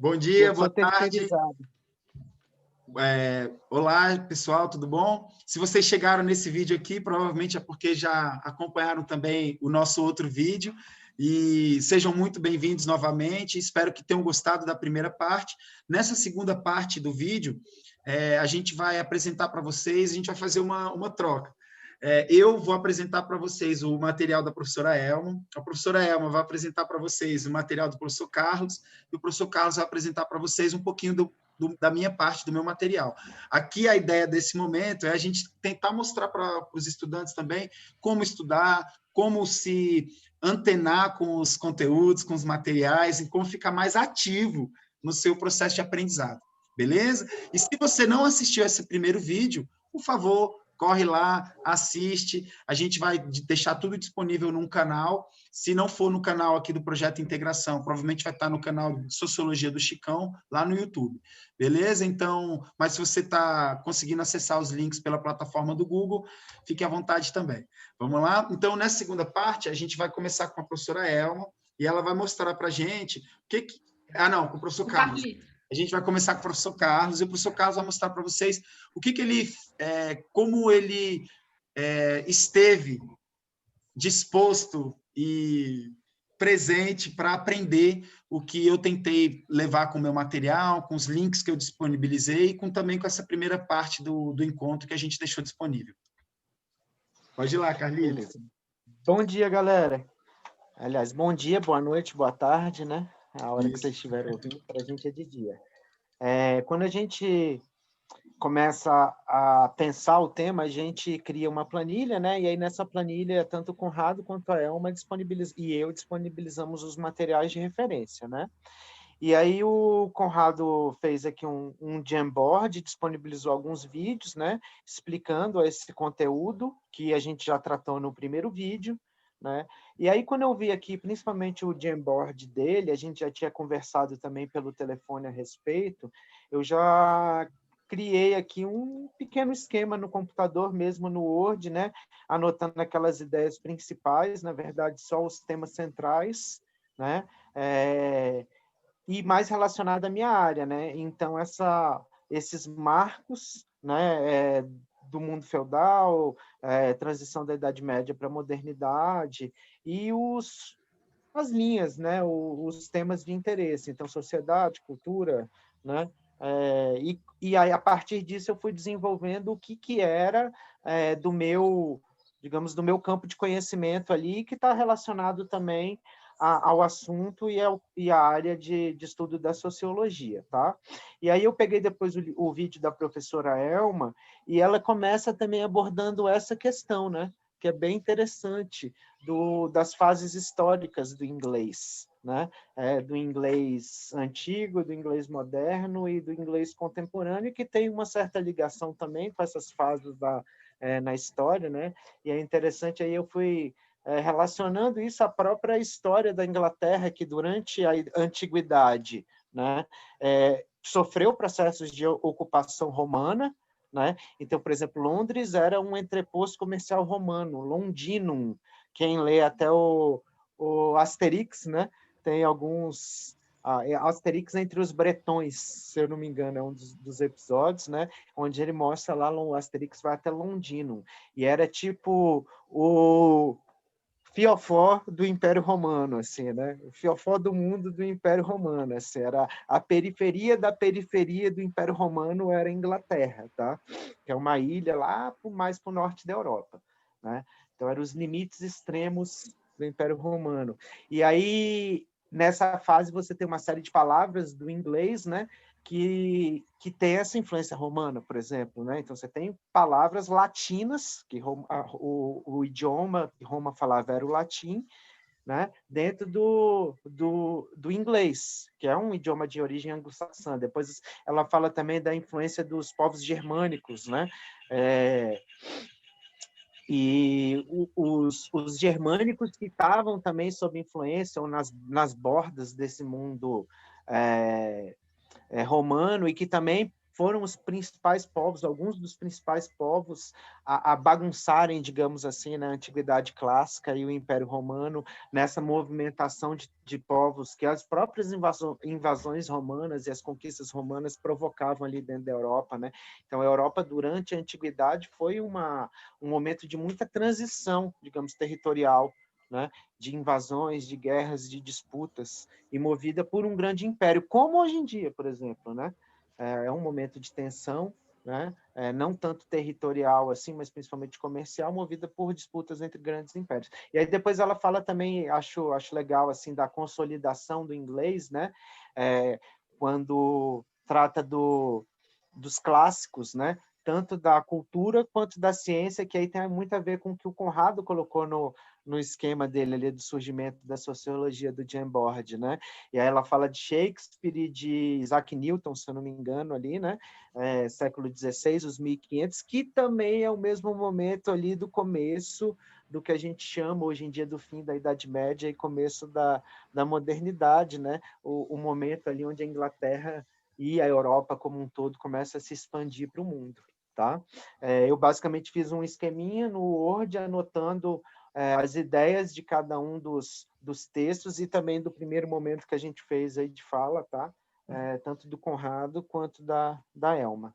Bom dia, Eu sou boa tarde. terceirizado. Olá, pessoal, tudo bom? Se vocês chegaram nesse vídeo aqui, provavelmente é porque já acompanharam também o nosso outro vídeo. E sejam muito bem-vindos novamente. Espero que tenham gostado da primeira parte. Nessa segunda parte do vídeo, a gente vai apresentar para vocês, a gente vai fazer uma troca. Eu vou apresentar para vocês o material da professora Elma, a professora Elma vai apresentar para vocês o material do professor Carlos, e o professor Carlos vai apresentar para vocês um pouquinho da minha parte, do meu material. Aqui a ideia desse momento é a gente tentar mostrar para os estudantes também como estudar, como se antenar com os conteúdos, com os materiais, e como ficar mais ativo no seu processo de aprendizado, beleza? E se você não assistiu esse primeiro vídeo, por favor, corre lá, assiste, a gente vai deixar tudo disponível num canal. Se não for no canal aqui do Projeto Integração, provavelmente vai estar no canal de Sociologia do Chicão, lá no YouTube, beleza? Então, mas se você está conseguindo acessar os links pela plataforma do Google, fique à vontade também. Vamos lá? Então, nessa segunda parte, a gente vai começar com a professora Elma, e ela vai mostrar para a gente o que... não, com o professor Carlos. A gente vai começar com o professor Carlos, e o professor Carlos vai mostrar para vocês o que ele, como ele esteve disposto e presente para aprender o que eu tentei levar com o meu material, com os links que eu disponibilizei, e também com essa primeira parte do encontro que a gente deixou disponível. Pode ir lá, Carlinhos. Beleza. Bom dia, galera. Aliás, bom dia, boa noite, boa tarde, né? A hora que vocês estiverem ouvindo, para a gente é de dia. Quando a gente começa a pensar o tema, a gente cria uma planilha, né? E aí nessa planilha, tanto o Conrado quanto a Elma e eu disponibilizamos os materiais de referência, né? E aí o Conrado fez aqui um Jamboard, disponibilizou alguns vídeos, né? Explicando esse conteúdo que a gente já tratou no primeiro vídeo, né? E aí, quando eu vi aqui, principalmente o Jamboard dele, a gente já tinha conversado também pelo telefone a respeito, eu já criei aqui um pequeno esquema no computador, mesmo no Word, né? Anotando aquelas ideias principais, na verdade, só os temas centrais, né? E mais relacionado à minha área, né? Então, esses marcos, né? Do mundo feudal, transição da Idade Média para a modernidade, e as linhas, né? Os temas de interesse, então, sociedade, cultura, né? E aí, a partir disso, eu fui desenvolvendo o que era do meu, digamos, do meu campo de conhecimento ali, que está relacionado também ao assunto e à área de estudo da sociologia, tá? E aí eu peguei depois o vídeo da professora Elma, e ela começa também abordando essa questão, né? Que é bem interessante, das fases históricas do inglês, né? Do inglês antigo, do inglês moderno e do inglês contemporâneo, que tem uma certa ligação também com essas fases na história, né? E é interessante, aí eu fui relacionando isso à própria história da Inglaterra, que durante a antiguidade, né, sofreu processos de ocupação romana, né? Então, por exemplo, Londres era um entreposto comercial romano, Londinum. Quem lê até o Asterix, né? Tem alguns Asterix entre os bretões, se eu não me engano, é um dos episódios, né? Onde ele mostra lá, o Asterix vai até Londinum, e era tipo o fiofó do Império Romano, assim, né? O fiofó do mundo do Império Romano, assim, era a periferia da periferia do Império Romano, era a Inglaterra, tá? Que é uma ilha lá mais para o norte da Europa, né? Então, eram os limites extremos do Império Romano. E aí, nessa fase, você tem uma série de palavras do inglês, né? Que tem essa influência romana, por exemplo, né? Então, você tem palavras latinas, que o idioma que Roma falava era o latim, né? Dentro do inglês, que é um idioma de origem anglo-saxã. Depois, ela fala também da influência dos povos germânicos, né? E os germânicos que estavam também sob influência ou nas bordas desse mundo romano, e que também foram os principais povos, alguns dos principais povos a bagunçarem, digamos assim, na Antiguidade Clássica e o Império Romano, nessa movimentação de povos que as próprias invasões romanas e as conquistas romanas provocavam ali dentro da Europa, né? Então, a Europa, durante a Antiguidade, foi um momento de muita transição, digamos, territorial, né? De invasões, de guerras, de disputas, e movida por um grande império, como hoje em dia, por exemplo, né? É um momento de tensão, né? Não tanto territorial assim, mas principalmente comercial, movida por disputas entre grandes impérios. E aí depois ela fala também, acho legal assim, da consolidação do inglês, né? Quando trata dos clássicos, né? Tanto da cultura quanto da ciência, que aí tem muito a ver com o que o Conrado colocou no esquema dele ali do surgimento da sociologia do Jamboard, né? E aí ela fala de Shakespeare e de Isaac Newton, se eu não me engano, ali, né? Século XVI, os 1500, que também é o mesmo momento ali do começo do que a gente chama hoje em dia do fim da Idade Média e começo da modernidade, né? O momento ali onde a Inglaterra e a Europa como um todo começa a se expandir para o mundo, tá? Eu basicamente fiz um esqueminha no Word, anotando as ideias de cada um dos textos e também do primeiro momento que a gente fez aí de fala, tá? Tanto do Conrado quanto da Elma.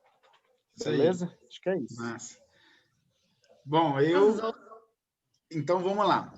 Beleza? Acho que é isso. Massa. Bom, então vamos lá.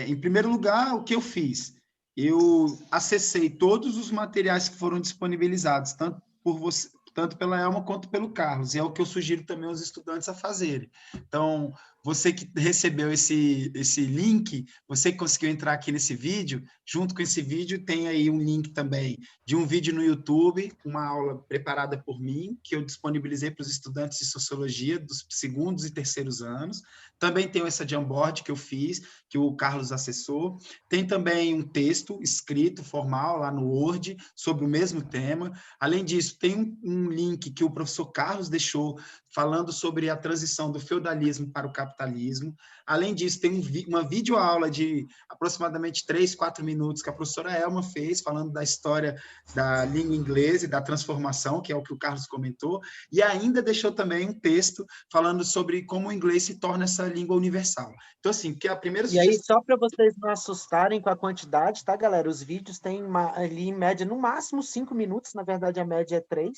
Em primeiro lugar, o que eu fiz? Eu acessei todos os materiais que foram disponibilizados, tanto por você, tanto pela Elma quanto pelo Carlos, e é o que eu sugiro também aos estudantes a fazerem. Então, você que recebeu esse link, você que conseguiu entrar aqui nesse vídeo, junto com esse vídeo tem aí um link também de um vídeo no YouTube, uma aula preparada por mim, que eu disponibilizei para os estudantes de Sociologia dos segundos e terceiros anos. Também tem essa Jamboard que eu fiz, que o Carlos acessou. Tem também um texto escrito, formal, lá no Word, sobre o mesmo tema. Além disso, tem um link que o professor Carlos deixou falando sobre a transição do feudalismo para o capitalismo. Além disso, tem uma videoaula de aproximadamente 3, 4 minutos que a professora Elma fez, falando da história da língua inglesa e da transformação, que é o que o Carlos comentou, e ainda deixou também um texto falando sobre como o inglês se torna essa língua universal. Então, assim, que a primeira sugestão... E aí, só para vocês não assustarem com a quantidade, tá, galera? Os vídeos têm ali, em média, no máximo 5 minutos, na verdade, a média é 3,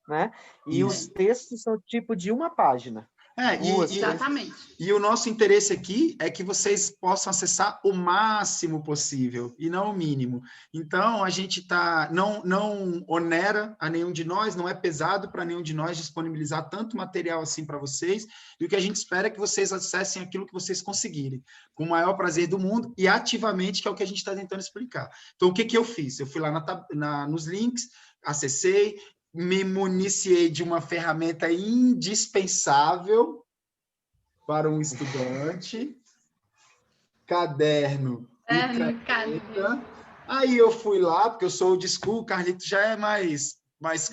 né? E os textos são tipo de uma página. Exatamente. E o nosso interesse aqui é que vocês possam acessar o máximo possível e não o mínimo. Então, a gente não onera a nenhum de nós, não é pesado para nenhum de nós disponibilizar tanto material assim para vocês, e o que a gente espera é que vocês acessem aquilo que vocês conseguirem, com o maior prazer do mundo e ativamente, que é o que a gente está tentando explicar. Então, o que eu fiz? Eu fui lá nos links, acessei, me municiei de uma ferramenta indispensável para um estudante, caderno e caneta. Aí eu fui lá, porque eu sou old school, o Carlito já é mais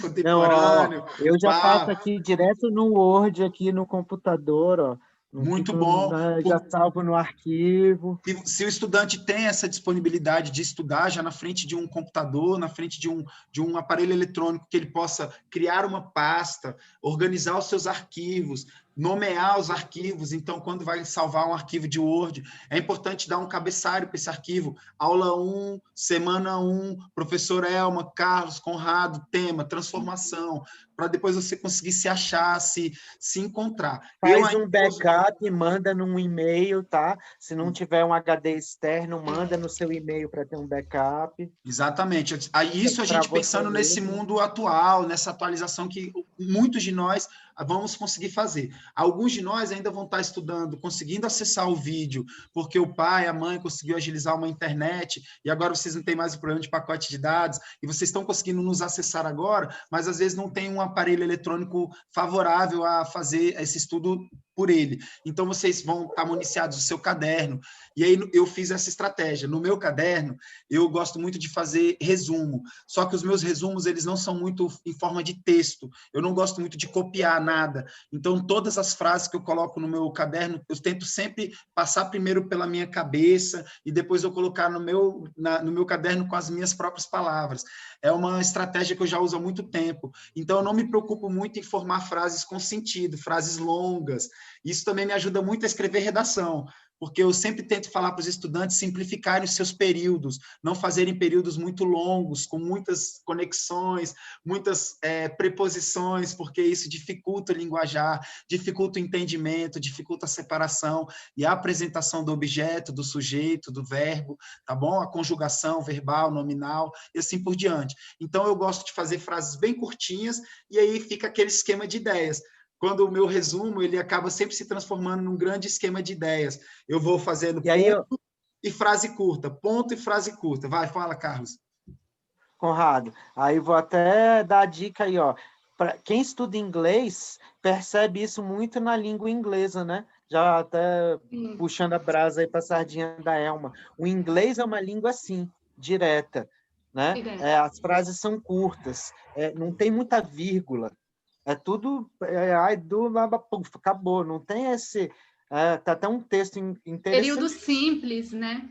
contemporâneo. Não, eu já faço aqui direto no Word, aqui no computador, ó. Muito bom. Já salvo no arquivo. Se o estudante tem essa disponibilidade de estudar já na frente de um computador, na frente de um aparelho eletrônico, que ele possa criar uma pasta, organizar os seus arquivos, nomear os arquivos. Então, quando vai salvar um arquivo de Word, é importante dar um cabeçário para esse arquivo. Aula 1, semana 1, professor Elma, Carlos, Conrado, tema, transformação, para depois você conseguir se achar, se encontrar. Faz um backup e manda num e-mail, tá? Se não tiver um HD externo, manda no seu e-mail para ter um backup. Exatamente. Isso a gente pensando nesse mundo atual, nessa atualização que muitos de nós vamos conseguir fazer. Alguns de nós ainda vão estar estudando, conseguindo acessar o vídeo, porque o pai, a mãe conseguiu agilizar uma internet, e agora vocês não têm mais o problema de pacote de dados, e vocês estão conseguindo nos acessar agora, mas às vezes não tem um aparelho eletrônico favorável a fazer esse estudo por ele. Então, vocês vão estar municiados do seu caderno. E aí, eu fiz essa estratégia. No meu caderno, eu gosto muito de fazer resumo. Só que os meus resumos, eles não são muito em forma de texto. Eu não gosto muito de copiar nada. Então, todas as frases que eu coloco no meu caderno, eu tento sempre passar primeiro pela minha cabeça e depois eu colocar no meu caderno com as minhas próprias palavras. É uma estratégia que eu já uso há muito tempo. Então, eu não me preocupo muito em formar frases com sentido, frases longas. Isso também me ajuda muito a escrever redação, porque eu sempre tento falar para os estudantes simplificarem os seus períodos, não fazerem períodos muito longos, com muitas conexões, muitas preposições, porque isso dificulta o linguajar, dificulta o entendimento, dificulta a separação e a apresentação do objeto, do sujeito, do verbo, tá bom? A conjugação verbal, nominal, e assim por diante. Então, eu gosto de fazer frases bem curtinhas, e aí fica aquele esquema de ideias. Quando o meu resumo, ele acaba sempre se transformando num grande esquema de ideias. Eu vou fazendo ponto e frase curta, ponto e frase curta. Vai, fala, Carlos. Conrado, aí vou até dar a dica aí, ó. Para quem estuda inglês, percebe isso muito na língua inglesa, né? Já até puxando a brasa aí para a sardinha da Elma. O inglês é uma língua, assim, direta, né? As frases são curtas, não tem muita vírgula. É tudo, acabou, não tem esse... tá até um texto interessante. Período simples, né?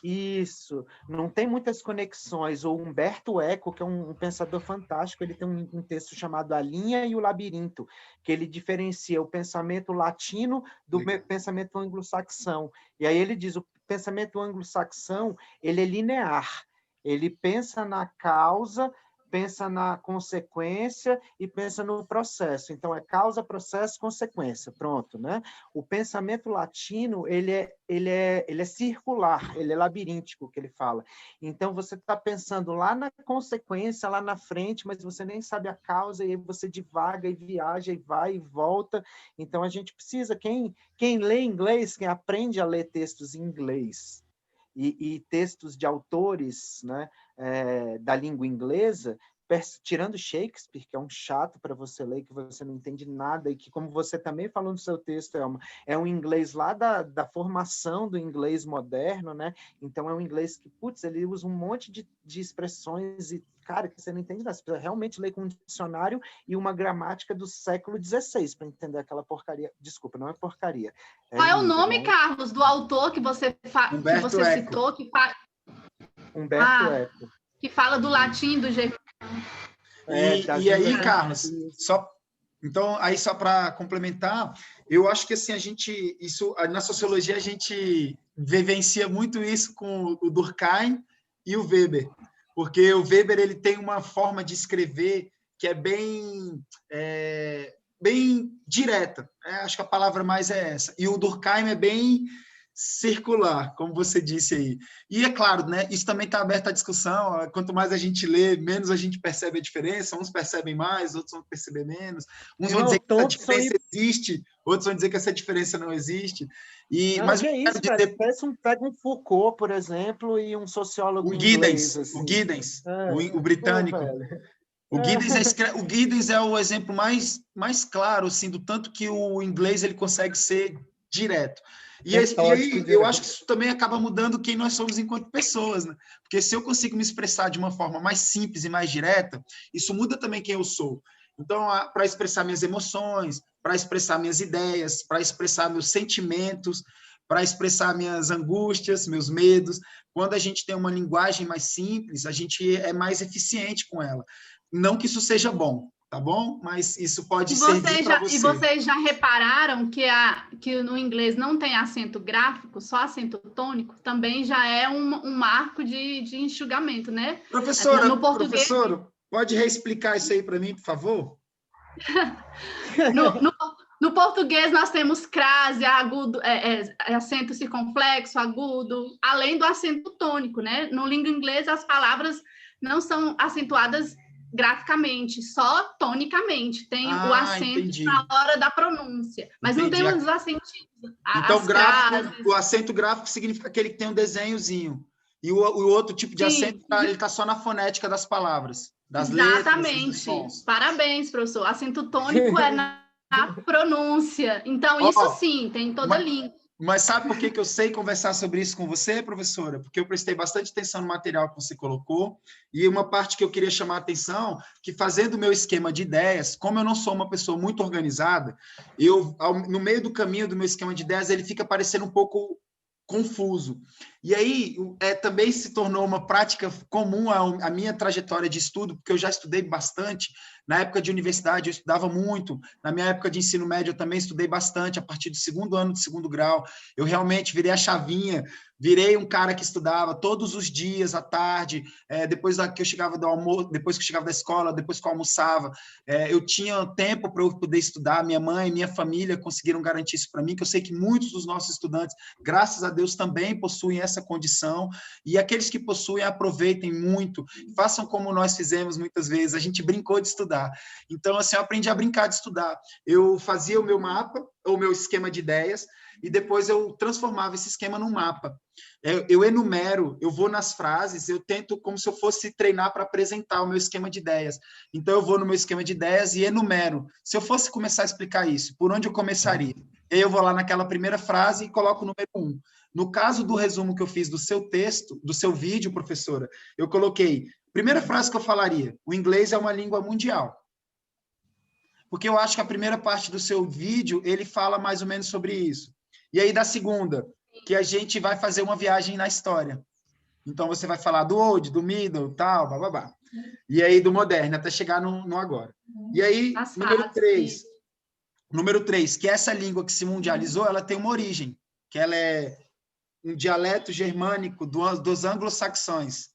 Isso, não tem muitas conexões. O Humberto Eco, que é um pensador fantástico, ele tem um texto chamado A Linha e o Labirinto, que ele diferencia o pensamento latino do pensamento anglo-saxão. E aí ele diz, o pensamento anglo-saxão, ele é linear, ele pensa na causa, pensa na consequência e pensa no processo. Então, é causa, processo, consequência. Pronto, né? O pensamento latino, ele é circular, ele é labiríntico, que ele fala. Então, você está pensando lá na consequência, lá na frente, mas você nem sabe a causa, e aí você divaga e viaja e vai e volta. Então, a gente precisa, quem lê inglês, quem aprende a ler textos em inglês, e textos de autores, né, da língua inglesa, tirando Shakespeare, que é um chato para você ler, que você não entende nada, e que, como você também falou no seu texto, é um inglês lá da formação do inglês moderno, né? Então, é um inglês que, putz, ele usa um monte de expressões e, cara, que você não entende nada. Você precisa realmente ler com um dicionário e uma gramática do século XVI para entender aquela porcaria. Desculpa, não é porcaria. Qual é o nome, Carlos, do autor que você citou? Humberto Eco. Que fala do latim, do jeito... E aí, Carlos, só para complementar, eu acho que assim, na sociologia a gente vivencia muito isso com o Durkheim e o Weber, porque o Weber ele tem uma forma de escrever que é bem direta, acho que a palavra mais é essa, e o Durkheim é bem circular, como você disse aí. E é claro, né, isso também está aberto à discussão, quanto mais a gente lê, menos a gente percebe a diferença, uns percebem mais, outros vão perceber menos, uns vão dizer que essa diferença existe, outros vão dizer que essa diferença não existe. Mas é isso, cara, pega um Foucault, por exemplo, e um sociólogo inglês. O Giddens, o britânico. O Giddens é o exemplo mais claro, assim, do tanto que o inglês ele consegue ser direto. E aí, eu acho que isso também acaba mudando quem nós somos enquanto pessoas, né? Porque se eu consigo me expressar de uma forma mais simples e mais direta, isso muda também quem eu sou. Então, para expressar minhas emoções, para expressar minhas ideias, para expressar meus sentimentos, para expressar minhas angústias, meus medos, quando a gente tem uma linguagem mais simples, a gente é mais eficiente com ela. Não que isso seja bom, tá bom? Mas isso pode servir para você. E vocês já repararam que no inglês não tem acento gráfico, só acento tônico? Também já é um marco de enxugamento, né? Professora, pode reexplicar isso aí para mim, por favor? No português, nós temos crase, agudo, acento circunflexo, agudo, além do acento tônico, né? No língua inglesa, as palavras não são acentuadas graficamente, só tonicamente. Tem o acento na hora da pronúncia, mas não tem os acentos. Então, o acento gráfico significa que ele tem um desenhozinho. E o outro tipo de acento, ele está só na fonética das palavras, das letras. Exatamente. Parabéns, professor. Acento tônico é a pronúncia. Então, isso sim, tem toda a língua. Mas sabe por que eu sei conversar sobre isso com você, professora? Porque eu prestei bastante atenção no material que você colocou, e uma parte que eu queria chamar a atenção, que fazendo o meu esquema de ideias, como eu não sou uma pessoa muito organizada, no meio do caminho do meu esquema de ideias, ele fica parecendo um pouco confuso. E aí, também se tornou uma prática comum a minha trajetória de estudo, porque eu já estudei bastante. Na época de universidade, eu estudava muito. Na minha época de ensino médio, eu também estudei bastante. A partir do segundo ano de segundo grau, eu realmente virei a chavinha, virei um cara que estudava todos os dias, à tarde, depois que eu chegava do almoço, depois que eu chegava da escola, depois que eu almoçava, eu tinha tempo para eu poder estudar. Minha mãe, minha família conseguiram garantir isso para mim, que eu sei que muitos dos nossos estudantes, graças a Deus, também possuem essa condição, e aqueles que possuem, aproveitem muito, façam como nós fizemos muitas vezes, a gente brincou de estudar. Então, assim, eu aprendi a brincar de estudar. Eu fazia o meu mapa, ou o meu esquema de ideias, e depois eu transformava esse esquema num mapa. Eu enumero, eu vou nas frases, eu tento como se eu fosse treinar para apresentar o meu esquema de ideias. Então, eu vou no meu esquema de ideias e enumero. Se eu fosse começar a explicar isso, por onde eu começaria? E aí eu vou lá naquela primeira frase e coloco o número 1. No caso do resumo que eu fiz do seu texto, do seu vídeo, professora, eu coloquei, primeira frase que eu falaria, o inglês é uma língua mundial. Porque eu acho que a primeira parte do seu vídeo, ele fala mais ou menos sobre isso. E aí, da segunda, que a gente vai fazer uma viagem na história. Então, você vai falar do old, do middle, tal, bababá. E aí, do moderno, até chegar no agora. E aí, número 3, que essa língua que se mundializou, ela tem uma origem, que ela é um dialeto germânico dos anglo-saxões.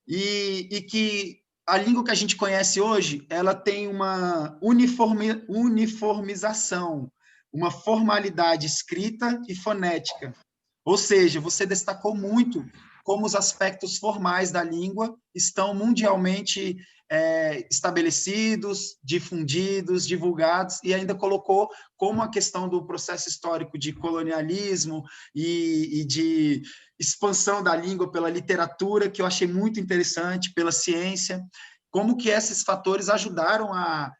E que a língua que a gente conhece hoje, ela tem uma uniformização, uma formalidade escrita e fonética. Ou seja, você destacou muito como os aspectos formais da língua estão mundialmente estabelecidos, difundidos, divulgados, e ainda colocou como a questão do processo histórico de colonialismo e de expansão da língua pela literatura, que eu achei muito interessante, pela ciência, como que esses fatores ajudaram a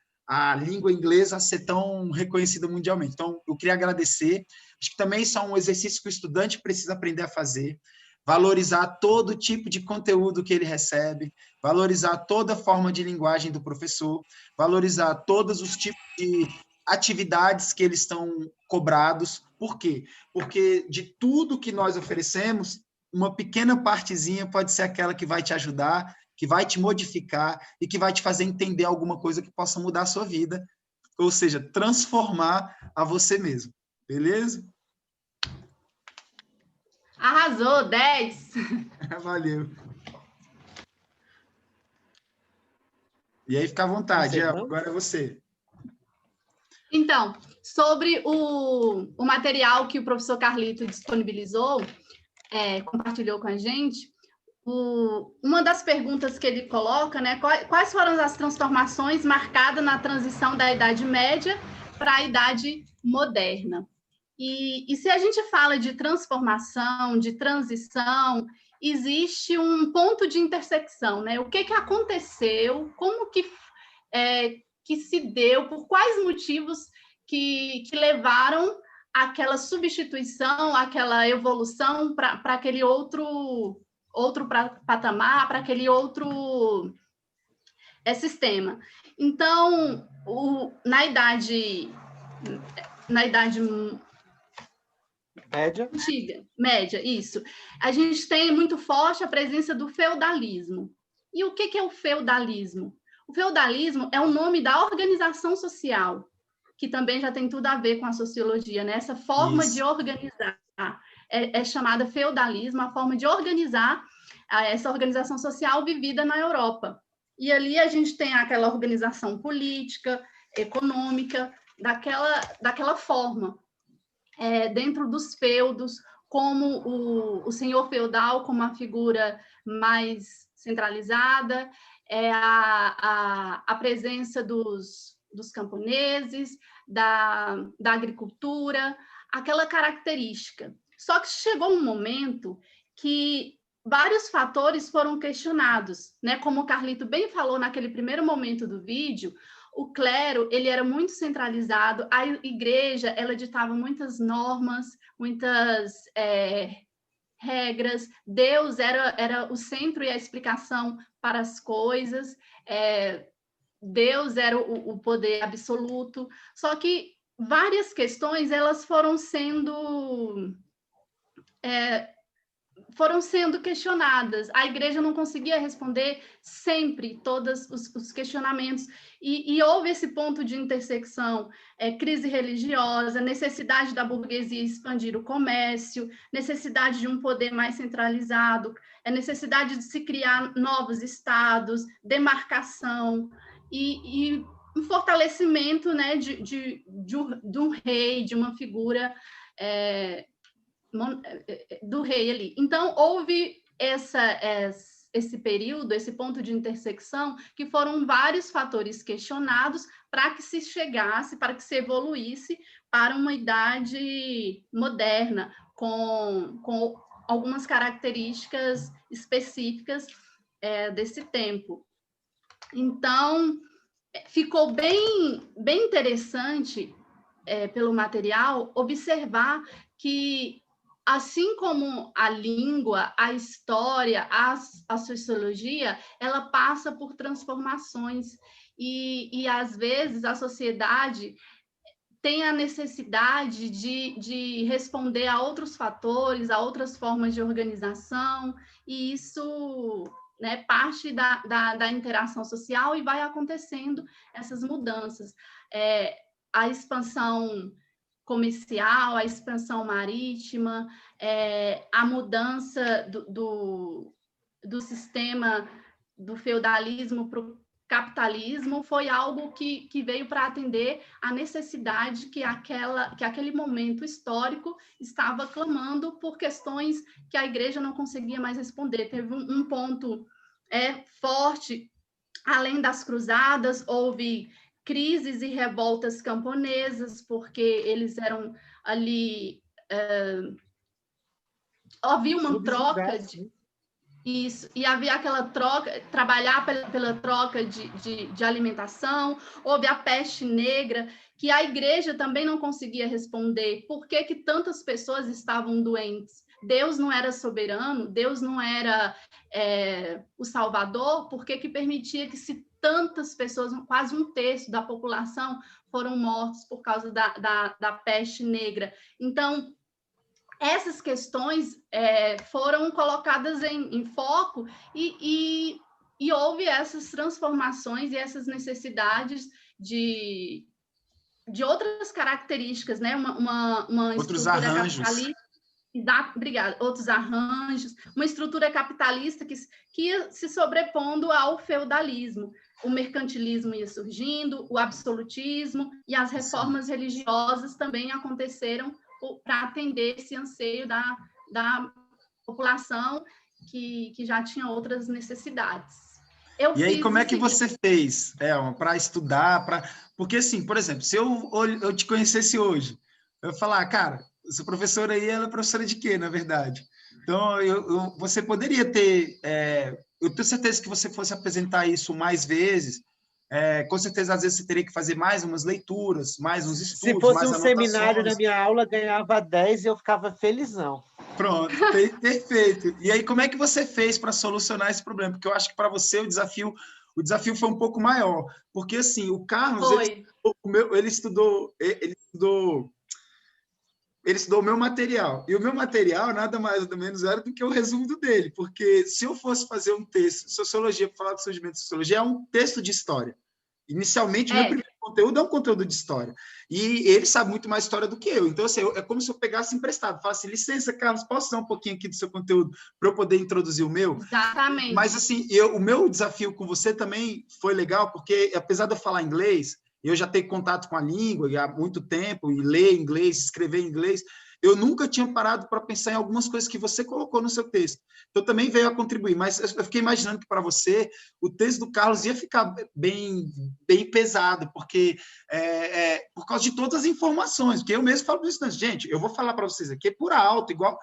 língua inglesa a ser tão reconhecida mundialmente. Então, eu queria agradecer. Acho que também isso é um exercício que o estudante precisa aprender a fazer, valorizar todo tipo de conteúdo que ele recebe, valorizar toda forma de linguagem do professor, valorizar todos os tipos de atividades que eles estão cobrados. Por quê? Porque de tudo que nós oferecemos, uma pequena partezinha pode ser aquela que vai te ajudar, que vai te modificar e que vai te fazer entender alguma coisa que possa mudar a sua vida, ou seja, transformar a você mesmo. Beleza? Arrasou, 10. Valeu. E aí, fica à vontade, agora é você. Então, sobre o material que o professor Carlito disponibilizou, compartilhou com a gente, uma das perguntas que ele coloca, né, quais foram as transformações marcadas na transição da Idade Média para a Idade Moderna? E se a gente fala de transformação, de transição, existe um ponto de intersecção, né? O que aconteceu, como que se deu, por quais motivos que levaram àquela substituição, àquela evolução para aquele outro patamar, para aquele outro sistema. Então, na idade média, isso. A gente tem muito forte a presença do feudalismo. E o que é o feudalismo? O feudalismo é o nome da organização social, que também já tem tudo a ver com a sociologia, né? Essa forma de organizar é chamada feudalismo, a forma de organizar essa organização social vivida na Europa. E ali a gente tem aquela organização política, econômica, daquela forma. Dentro dos feudos, como o senhor feudal, como a figura mais centralizada, a presença dos camponeses, da agricultura, aquela característica. Só que chegou um momento que vários fatores foram questionados, né? Como o Carlito bem falou naquele primeiro momento do vídeo, o clero, ele era muito centralizado, a igreja, ela ditava muitas normas, muitas regras, Deus era o centro e a explicação para as coisas, Deus era o poder absoluto, só que várias questões, elas foram sendo questionadas. A igreja não conseguia responder sempre todos os questionamentos. E houve esse ponto de intersecção, crise religiosa, necessidade da burguesia expandir o comércio, necessidade de um poder mais centralizado, necessidade de se criar novos estados, demarcação e um fortalecimento, né, de um rei, de uma figura do rei ali. Então, houve esse período, esse ponto de intersecção, que foram vários fatores questionados para que se chegasse, para que se evoluísse para uma idade moderna, com algumas características específicas desse tempo. Então, ficou bem interessante, pelo material, observar que, assim como a língua, a história, a sociologia, ela passa por transformações e às vezes, a sociedade tem a necessidade de responder a outros fatores, a outras formas de organização, e isso, né, parte da interação social, e vai acontecendo essas mudanças. A expansão comercial, a expansão marítima, a mudança do sistema do feudalismo para o capitalismo foi algo que veio para atender a necessidade que aquele momento histórico estava clamando por questões que a igreja não conseguia mais responder. Teve um ponto forte, além das cruzadas, houve crises e revoltas camponesas, porque eles eram ali... havia uma troca de... Isso, e havia aquela troca, trabalhar pela troca de alimentação, houve a peste negra, que a igreja também não conseguia responder por que tantas pessoas estavam doentes. Deus não era soberano, Deus não era o Salvador, por que permitia que, se tantas pessoas, quase um terço da população, foram mortos por causa da peste negra? Então, essas questões foram colocadas em foco e houve essas transformações e essas necessidades de outras características, né? Uma outros estrutura arranjos. capitalista. Obrigada. Outros arranjos, uma estrutura capitalista que ia se sobrepondo ao feudalismo. O mercantilismo ia surgindo, o absolutismo e as reformas religiosas também aconteceram para atender esse anseio da população que já tinha outras necessidades. E aí, como é que você fez, Elma, para estudar? Porque, assim, por exemplo, se eu te conhecesse hoje, eu ia falar, cara, essa professora aí, ela é professora de quê, na verdade? Então, você poderia ter... eu tenho certeza que você fosse apresentar isso mais vezes. Com certeza, às vezes, você teria que fazer mais umas leituras, mais uns estudos, se fosse mais um anotações. Seminário na minha aula, ganhava 10 e eu ficava felizão. Pronto, perfeito. E aí, como é que você fez para solucionar esse problema? Porque eu acho que para você o desafio foi um pouco maior. Porque, assim, o Carlos, ele estudou o meu material. E o meu material, nada mais ou menos, era do que o resumo dele. Porque se eu fosse fazer um texto de sociologia, para falar do surgimento da sociologia, é um texto de história. Inicialmente, o meu primeiro conteúdo é um conteúdo de história. E ele sabe muito mais história do que eu. Então, assim, é como se eu pegasse emprestado. Falasse, licença, Carlos, posso usar um pouquinho aqui do seu conteúdo para eu poder introduzir o meu? Exatamente. Mas, assim, o meu desafio com você também foi legal, porque, apesar de eu falar inglês, eu já tenho contato com a língua há muito tempo, e ler inglês, escrever inglês, eu nunca tinha parado para pensar em algumas coisas que você colocou no seu texto. Então, também veio a contribuir. Mas eu fiquei imaginando que, para você, o texto do Carlos ia ficar bem pesado, porque por causa de todas as informações. Porque eu mesmo falo para os estudantes, gente, eu vou falar para vocês aqui por alto, igual...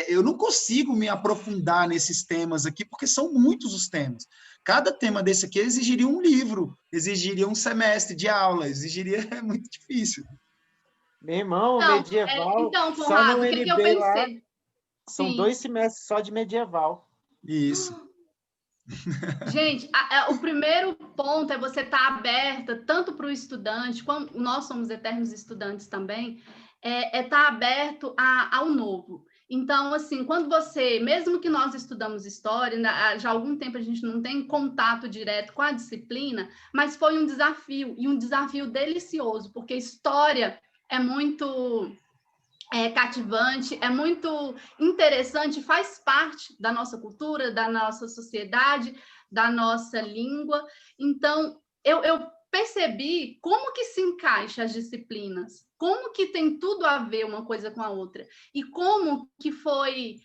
eu não consigo me aprofundar nesses temas aqui, porque são muitos os temas. Cada tema desse aqui exigiria um livro, exigiria um semestre de aula, exigiria... É muito difícil. Meu irmão, medieval, então, só Conrado, no o que eu NB lá, pensei? são Sim. 2 semestres só de medieval. Isso. Gente, o primeiro ponto é você estar aberta tanto para o estudante, como nós somos eternos estudantes também, estar aberto ao novo. Então, assim, quando você, mesmo que nós estudamos história, já há algum tempo a gente não tem contato direto com a disciplina, mas foi um desafio, e um desafio delicioso, porque história é muito... cativante, é muito interessante, faz parte da nossa cultura, da nossa sociedade, da nossa língua. Então, eu percebi como que se encaixa as disciplinas, como que tem tudo a ver uma coisa com a outra, e como que foi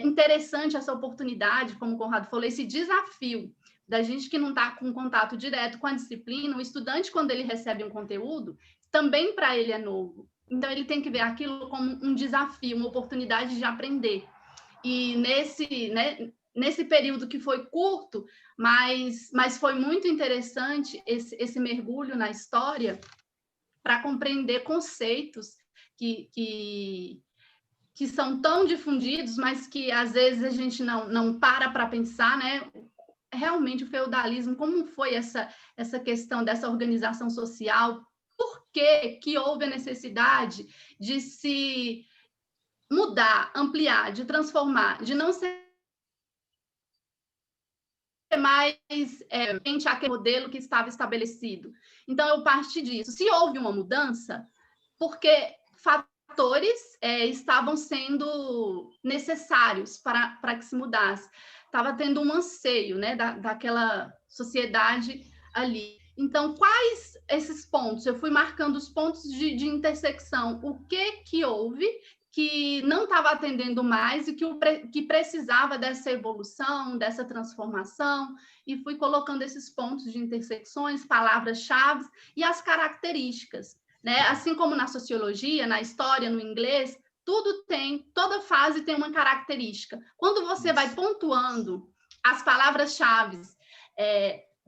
interessante essa oportunidade, como o Conrado falou, esse desafio da gente que não está com contato direto com a disciplina. O estudante, quando ele recebe um conteúdo, também para ele é novo. Então, ele tem que ver aquilo como um desafio, uma oportunidade de aprender. E nesse período que foi curto, mas foi muito interessante esse mergulho na história para compreender conceitos que são tão difundidos, mas que às vezes a gente não para pensar, né? Realmente o feudalismo, como foi essa questão dessa organização social, por que houve a necessidade de se mudar, ampliar, de transformar, de não ser mais aquele modelo que estava estabelecido. Então, eu parti disso. Se houve uma mudança, porque fatores estavam sendo necessários para que se mudasse. Estava tendo um anseio, né, daquela sociedade ali. Então, quais esses pontos? Eu fui marcando os pontos de intersecção. O que houve que não estava atendendo mais e que precisava dessa evolução, dessa transformação, e fui colocando esses pontos de intersecções, palavras-chave e as características, né? Assim como na sociologia, na história, no inglês, toda fase tem uma característica. Quando você vai pontuando as palavras-chave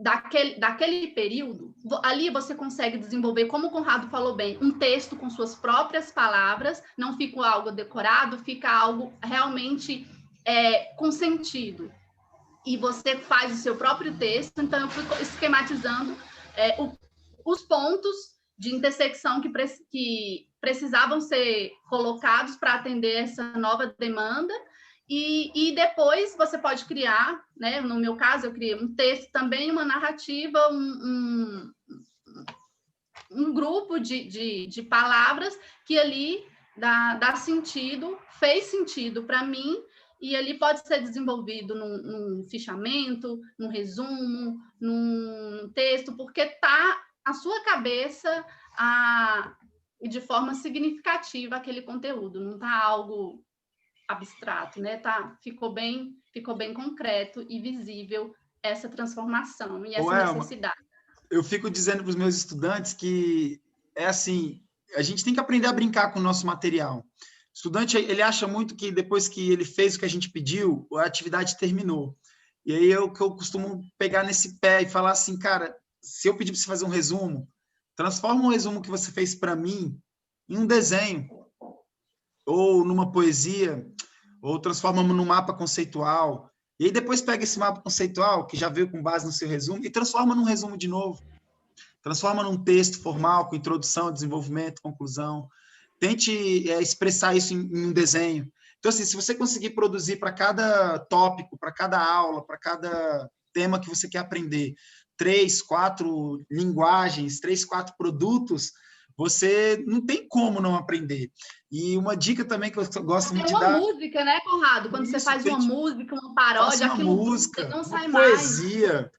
daquele período, ali você consegue desenvolver, como o Conrado falou bem, um texto com suas próprias palavras, não fica algo decorado, fica algo realmente com sentido. E você faz o seu próprio texto. Então, eu fui esquematizando os pontos de intersecção que precisavam ser colocados para atender essa nova demanda. E depois você pode criar, né? No meu caso, eu criei um texto também, uma narrativa, um grupo de palavras que ali dá sentido, fez sentido para mim, e ali pode ser desenvolvido num fichamento, num resumo, num texto, porque está a sua cabeça de forma significativa aquele conteúdo, não está algo abstrato, né? Ficou bem concreto e visível essa transformação e essa necessidade. Eu fico dizendo para os meus estudantes que é assim, a gente tem que aprender a brincar com o nosso material. O estudante, ele acha muito que depois que ele fez o que a gente pediu, a atividade terminou. E aí eu costumo pegar nesse pé e falar assim, cara, se eu pedir para você fazer um resumo, transforma um resumo que você fez para mim em um desenho, ou numa poesia, ou transforma num mapa conceitual. E aí depois pega esse mapa conceitual, que já veio com base no seu resumo, e transforma num resumo de novo. Transforma num texto formal, com introdução, desenvolvimento, conclusão. Tente expressar isso em um desenho. Então, assim, se você conseguir produzir para cada tópico, para cada aula, para cada tema que você quer aprender, 3, 4 linguagens, 3, 4 produtos, você não tem como não aprender. E uma dica também que eu gosto muito de dar... Uma música, né, Conrado? Quando você faz uma música, uma paródia, aquilo música, não sai uma poesia. mais.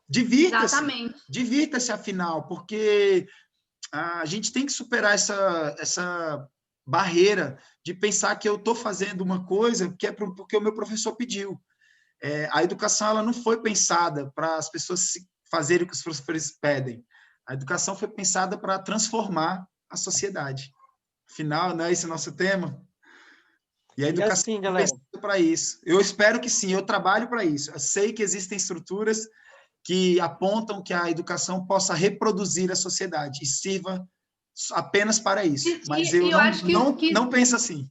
Divirta-se. Exatamente. Divirta-se, afinal, porque a gente tem que superar essa barreira de pensar que eu estou fazendo uma coisa que é porque o meu professor pediu. A educação ela não foi pensada para as pessoas fazerem o que os professores pedem. A educação foi pensada para transformar a sociedade. Afinal, não é esse o nosso tema? E a educação assim, galera, para isso. Eu espero que sim, eu trabalho para isso. Eu sei que existem estruturas que apontam que a educação possa reproduzir a sociedade e sirva apenas para isso. Mas eu eu acho não penso assim.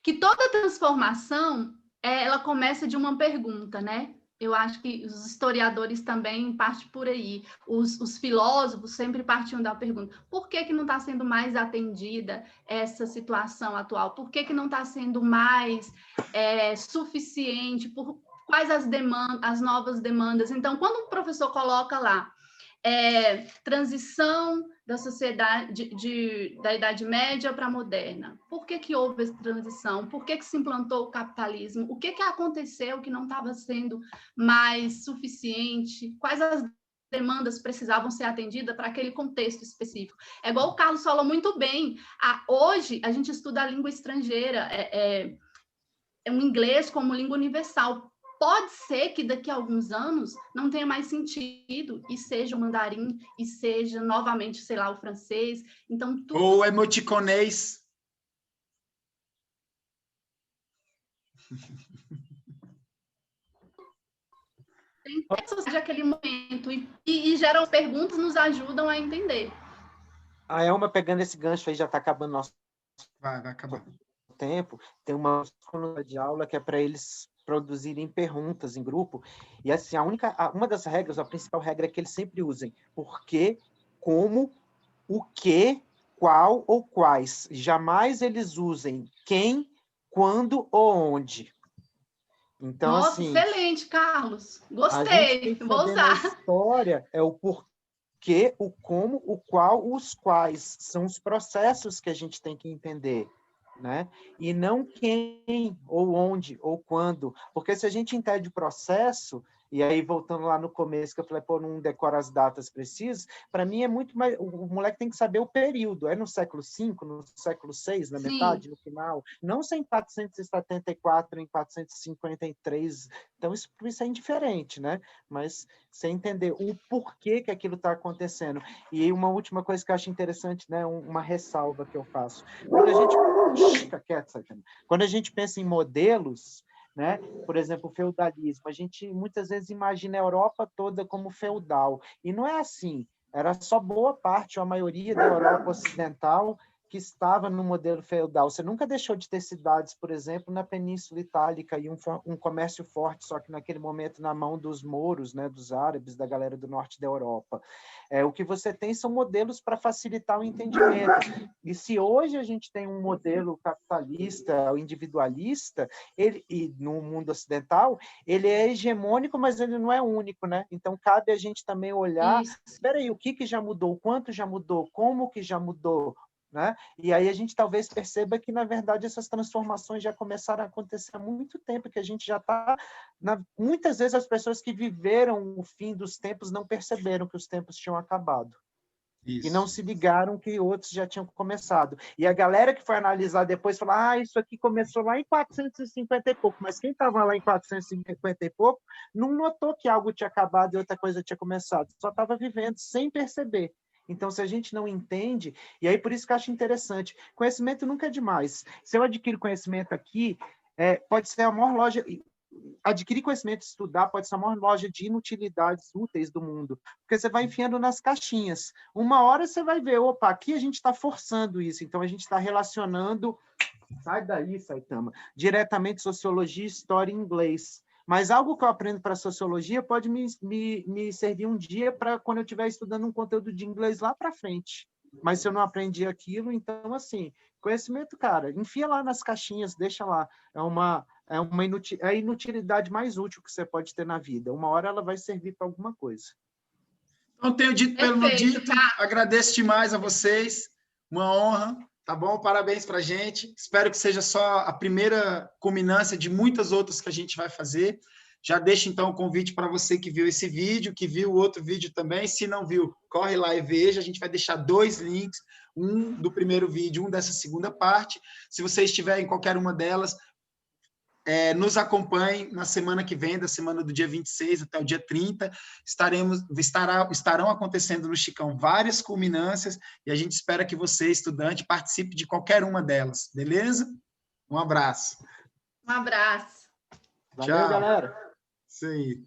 Que toda transformação, ela começa de uma pergunta, né? Eu acho que os historiadores também partem por aí. Os filósofos sempre partiam da pergunta: por que não está sendo mais atendida essa situação atual? Por que não está sendo mais suficiente? Quais as novas demandas? Então, quando o professor coloca lá transição da sociedade da Idade Média para a moderna. Por que houve essa transição? Por que se implantou o capitalismo? O que aconteceu que não estava sendo mais suficiente? Quais as demandas precisavam ser atendidas para aquele contexto específico? É igual o Carlos falou muito bem. Hoje, a gente estuda a língua estrangeira, um inglês como língua universal. Pode ser que daqui a alguns anos não tenha mais sentido e seja o mandarim, e seja novamente, sei lá, o francês. Então, tudo... Ou emoticonês. Tem textos de aquele momento e geram perguntas, nos ajudam a entender. A Elma, pegando esse gancho aí, já está acabando nosso Vai acabar. tempo, tem uma de aula que é para eles produzirem perguntas em grupo, e assim, uma das regras, a principal regra é que eles sempre usem por quê, como, o que, qual ou quais. Jamais eles usem quem, quando ou onde. Então, nossa, assim, excelente, Carlos. Gostei. A gente tem que saber na história o porquê, o como, o qual, os quais. São os processos que a gente tem que entender. Né? E não quem, ou onde, ou quando. Porque se a gente entende o processo, e aí voltando lá no começo, que eu falei, pô, não decora as datas precisas, para mim é muito mais... O moleque tem que saber o período. É no século V, no século VI, na metade, no final. Não ser em 474, em 453. Então, isso é indiferente, né? Mas você entender o porquê que aquilo está acontecendo. E uma última coisa que eu acho interessante, né? Uma ressalva que eu faço. Quando a gente... Fica quieto, Sacana. Quando a gente pensa em modelos, né? Por exemplo, o feudalismo, a gente muitas vezes imagina a Europa toda como feudal, e não é assim. Era só boa parte, ou a maioria da Europa ocidental que estava no modelo feudal. Você nunca deixou de ter cidades, por exemplo, na Península Itálica, e um comércio forte, só que naquele momento na mão dos mouros, né, dos árabes, da galera do norte da Europa. O que você tem são modelos para facilitar o entendimento. E se hoje a gente tem um modelo capitalista, individualista, e no mundo ocidental, ele é hegemônico, mas ele não é único, né? Então, cabe a gente também olhar, espera aí, o que já mudou, o quanto já mudou, como que já mudou, né? E aí a gente talvez perceba que, na verdade, essas transformações já começaram a acontecer há muito tempo, que a gente já está... Muitas vezes as pessoas que viveram o fim dos tempos não perceberam que os tempos tinham acabado. Isso. E não se ligaram que outros já tinham começado. E a galera que foi analisar depois falou, isso aqui começou lá em 450 e pouco, mas quem estava lá em 450 e pouco não notou que algo tinha acabado e outra coisa tinha começado, só estava vivendo sem perceber. Então, se a gente não entende, e aí por isso que eu acho interessante, conhecimento nunca é demais. Se eu adquiro conhecimento aqui, pode ser a maior loja... Adquirir conhecimento, estudar, pode ser a maior loja de inutilidades úteis do mundo, porque você vai enfiando nas caixinhas. Uma hora você vai ver, opa, aqui a gente está forçando isso, então a gente está relacionando, sai daí, Saitama, diretamente sociologia, história e inglês. Mas algo que eu aprendo para sociologia pode me servir um dia para quando eu estiver estudando um conteúdo de inglês lá para frente. Mas se eu não aprendi aquilo, então, assim, conhecimento, cara, enfia lá nas caixinhas, deixa lá. É a inutilidade mais útil que você pode ter na vida. Uma hora ela vai servir para alguma coisa. Não tenho dito pelo não dito, agradeço demais a vocês, uma honra, tá bom? Parabéns para a gente. Espero que seja só a primeira culminância de muitas outras que a gente vai fazer. Já deixo, então, o convite para você que viu esse vídeo, que viu o outro vídeo também. Se não viu, corre lá e veja. A gente vai deixar 2 links, um do primeiro vídeo, um dessa segunda parte. Se você estiver em qualquer uma delas, nos acompanhe na semana que vem, da semana do dia 26 até o dia 30. Estarão acontecendo no Chicão várias culminâncias e a gente espera que você, estudante, participe de qualquer uma delas, beleza? Um abraço. Um abraço. Valeu, Tchau. galera. Isso aí.